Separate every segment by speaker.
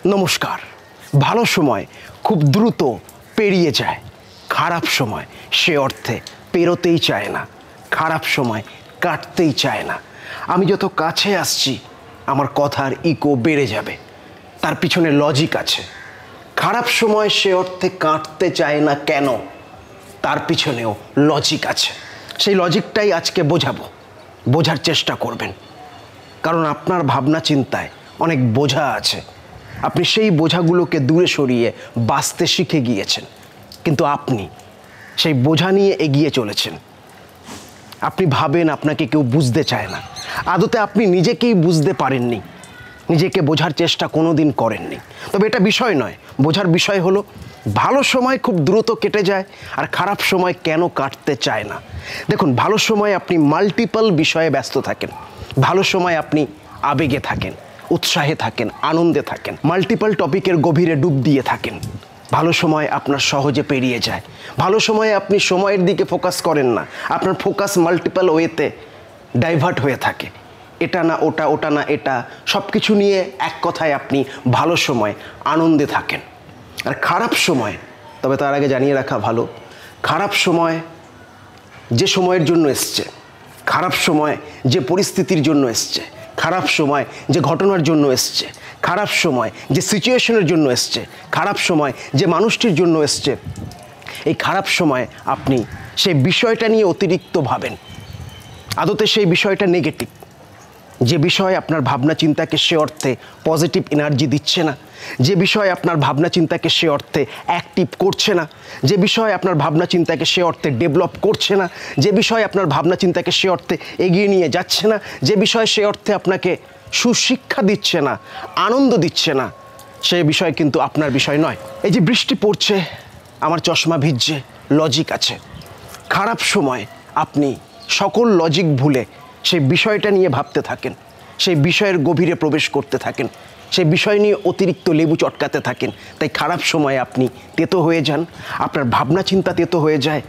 Speaker 1: নমস্কার। ভালো সময় খুব দ্রুত পেরিয়ে যায়, খারাপ সময় সে অর্থে পেরোতেই চায় না, খারাপ সময় কাটতেই চায় না। আমি যত কাছে আসছি আমার কথার ইকো বেড়ে যাবে, তার পিছনে লজিক আছে। খারাপ সময় সে অর্থে কাটতে চায় না কেন, তার পিছনেও লজিক আছে। সেই লজিকটাই আজকে বোঝাবো, বোঝার চেষ্টা করবেন। কারণ আপনার ভাবনা চিন্তায় অনেক বোঝা আছে, আপনি সেই বোঝাগুলোকে দূরে সরিয়ে বাঁচতে শিখে গিয়েছেন, কিন্তু আপনি সেই বোঝা নিয়ে এগিয়ে চলেছেন। আপনি ভাবেন আপনাকে কেউ বুঝতে চায় না, আদতে আপনি নিজেকেই বুঝতে পারেননি, নিজেকে বোঝার চেষ্টা কোনো দিন করেননি। তবে এটা বিষয় নয়, বোঝার বিষয় হলো ভালো সময় খুব দ্রুত কেটে যায় আর খারাপ সময় কেন কাটতে চায় না। দেখুন, ভালো সময় আপনি মাল্টিপল বিষয়ে ব্যস্ত থাকেন, ভালো সময় আপনি আবেগে থাকেন, উৎসাহে থাকেন, আনন্দে থাকেন, মাল্টিপল টপিকের গভীরে ডুব দিয়ে থাকেন। ভালো সময় আপনার সহজে পেরিয়ে যায়, ভালো সময়ে আপনি সময়ের দিকে ফোকাস করেন না, আপনার ফোকাস মাল্টিপল ওয়েতে ডাইভার্ট হয়ে থাকে। এটা না ওটা, ওটা না এটা, সব কিছু নিয়ে এক কথায় আপনি ভালো সময় আনন্দে থাকেন। আর খারাপ সময়, তবে তার আগে জানিয়ে রাখা ভালো, খারাপ সময় যে সময়ের জন্য এসছে, খারাপ সময় যে পরিস্থিতির জন্য এসছে, খারাপ সময় যে ঘটনার জন্য এসছে, খারাপ সময় যে সিচুয়েশনের জন্য এসছে, খারাপ সময় যে মানুষটির জন্য এসছে, এই খারাপ সময় আপনি সেই বিষয়টা নিয়ে অতিরিক্ত ভাবেন। আদতে সেই বিষয়টা নেগেটিভ, যে বিষয় আপনার ভাবনা চিন্তাকে সে অর্থে পজিটিভ এনার্জি দিচ্ছে না, যে বিষয় আপনার ভাবনা চিন্তাকে সে অর্থে অ্যাক্টিভ করছে না, যে বিষয় আপনার ভাবনা চিন্তাকে সে অর্থে ডেভেলপ করছে না, যে বিষয় আপনার ভাবনা চিন্তাকে সে অর্থে এগিয়ে নিয়ে যাচ্ছে না, যে বিষয় সে অর্থে আপনাকে সুশিক্ষা দিচ্ছে না, আনন্দ দিচ্ছে না, সে বিষয় কিন্তু আপনার বিষয় নয়। এই যে বৃষ্টি পড়ছে, আমার চশমা ভিজছে, লজিক আছে। খারাপ সময় আপনি সকল লজিক ভুলে সেই বিষয়টা নিয়ে ভাবতে থাকেন, সেই বিষয়ের গভীরে প্রবেশ করতে থাকেন, সেই বিষয় নিয়ে অতিরিক্ত লেবু চটকাতে থাকেন। তাই খারাপ সময়ে আপনি তেতো হয়ে যান, আপনার ভাবনা চিন্তা তেতো হয়ে যায়,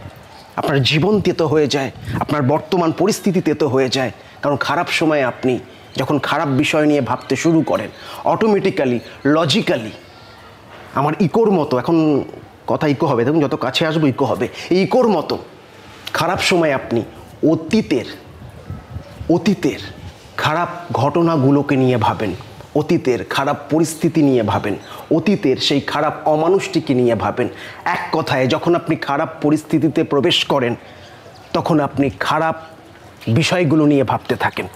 Speaker 1: আপনার জীবন তেতো হয়ে যায়, আপনার বর্তমান পরিস্থিতি তেতো হয়ে যায়। কারণ খারাপ সময়ে আপনি যখন খারাপ বিষয় নিয়ে ভাবতে শুরু করেন, অটোমেটিক্যালি লজিক্যালি আমার ইকোর মতো, এখন কথা ইকো হবে, দেখুন যত কাছে আসবো ইকো হবে, এই ইকোর মতো খারাপ সময় আপনি অতীতের খারাপ ঘটনাগুলোকে নিয়ে ভাবেন, অতীতের খারাপ পরিস্থিতি নিয়ে ভাবেন, অতীতের সেই খারাপ অমানুষটিকে নিয়ে ভাবেন। এক কথায় যখন আপনি খারাপ পরিস্থিতিতে প্রবেশ করেন, তখন আপনি খারাপ বিষয়গুলো নিয়ে ভাবতে থাকেন।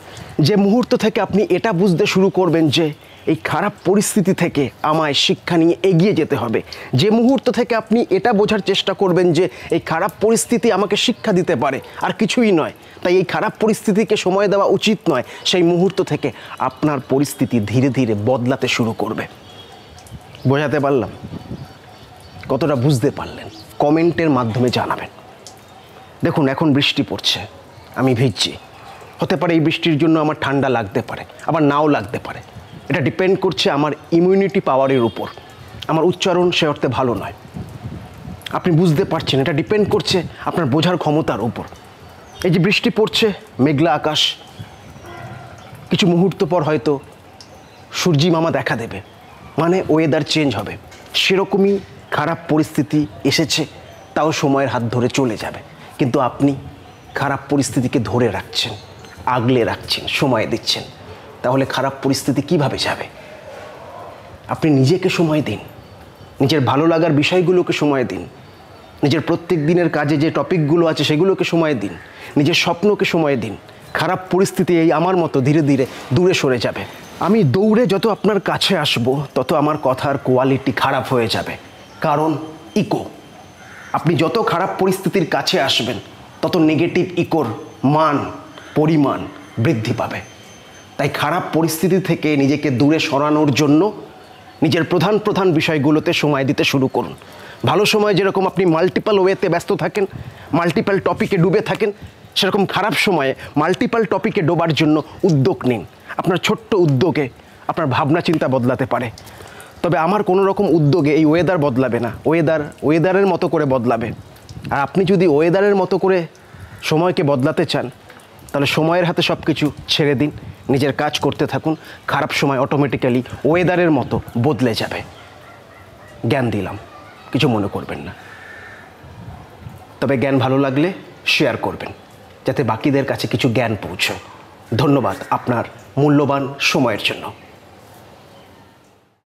Speaker 1: যে মুহূর্ত থেকে আপনি এটা বুঝতে শুরু করবেন যে এই খারাপ পরিস্থিতি থেকে আমায় শিক্ষা নিয়ে এগিয়ে যেতে হবে, যে মুহূর্ত থেকে আপনি এটা বোঝার চেষ্টা করবেন যে এই খারাপ পরিস্থিতি আমাকে শিক্ষা দিতে পারে আর কিছুই নয়, তাই এই খারাপ পরিস্থিতিকে সময় দেওয়া উচিত নয়, সেই মুহূর্ত থেকে আপনার পরিস্থিতি ধীরে ধীরে বদলাতে শুরু করবে। বোঝাতে পারলাম? কতটা বুঝতে পারলেন কমেন্টের মাধ্যমে জানাবেন। দেখুন, এখন বৃষ্টি পড়ছে, আমি ভিজছি, হতে পারে এই বৃষ্টির জন্য আমার ঠান্ডা লাগতে পারে, আবার নাও লাগতে পারে। এটা ডিপেন্ড করছে আমার ইমিউনিটি পাওয়ারের উপর। আমার উচ্চারণ সে অর্থে ভালো নয়, আপনি বুঝতে পারছেন, এটা ডিপেন্ড করছে আপনার বোঝার ক্ষমতার উপর। এই যে বৃষ্টি পড়ছে, মেঘলা আকাশ, কিছু মুহূর্ত পর হয়তো সূর্যি মামা দেখা দেবে, মানে ওয়েদার চেঞ্জ হবে। সেরকমই খারাপ পরিস্থিতি এসেছে, তাও সময়ের হাত ধরে চলে যাবে। কিন্তু আপনি খারাপ পরিস্থিতিকে ধরে রাখছেন, আগলে রাখছেন, সময় দিচ্ছেন, তাহলে খারাপ পরিস্থিতি কিভাবে যাবে? আপনি নিজেকে সময় দিন, নিজের ভালো লাগার বিষয়গুলোকে সময় দিন, নিজের প্রত্যেক দিনের কাজে যে টপিকগুলো আছে সেগুলোকে সময় দিন, নিজের স্বপ্নকে সময় দিন। খারাপ পরিস্থিতি এই আমার মতো ধীরে ধীরে দূরে সরে যাবে। আমি দৌড়ে যত আপনার কাছে আসব, তত আমার কথার কোয়ালিটি খারাপ হয়ে যাবে, কারণ ইকো। আপনি যত খারাপ পরিস্থিতির কাছে আসবেন, তত নেগেটিভ ইকোর মান, পরিমাণ বৃদ্ধি পাবে। তাই খারাপ পরিস্থিতি থেকে নিজেকে দূরে সরানোর জন্য নিজের প্রধান প্রধান বিষয়গুলোতে সময় দিতে শুরু করুন। ভালো সময় যেরকম আপনি মাল্টিপল ওয়েতে ব্যস্ত থাকেন, মাল্টিপল টপিকে ডুবে থাকেন, সেরকম খারাপ সময়ে মাল্টিপল টপিকে ডোবার জন্য উদ্যোগ নিন। আপনার ছোট্ট উদ্যোগে আপনার ভাবনা চিন্তা বদলাতে পারে। তবে আমার কোনো রকম উদ্যোগে এই ওয়েদার বদলাবে না, ওয়েদারের মতো করে বদলাবে। আর আপনি যদি ওয়েদারের মতো করে সময়কে বদলাতে চান, তাহলে সময়ের হাতে সব কিছু ছেড়ে দিন, নিজের কাজ করতে থাকুন। খারাপ সময় অটোমেটিক্যালি ওয়েদারের মতো বদলে যাবে। জ্ঞান দিলাম, কিছু মনে করবেন না। তবে জ্ঞান ভালো লাগলে শেয়ার করবেন, যাতে বাকিদের কাছে কিছু জ্ঞান পৌঁছয়। ধন্যবাদ আপনার মূল্যবান সময়ের জন্য।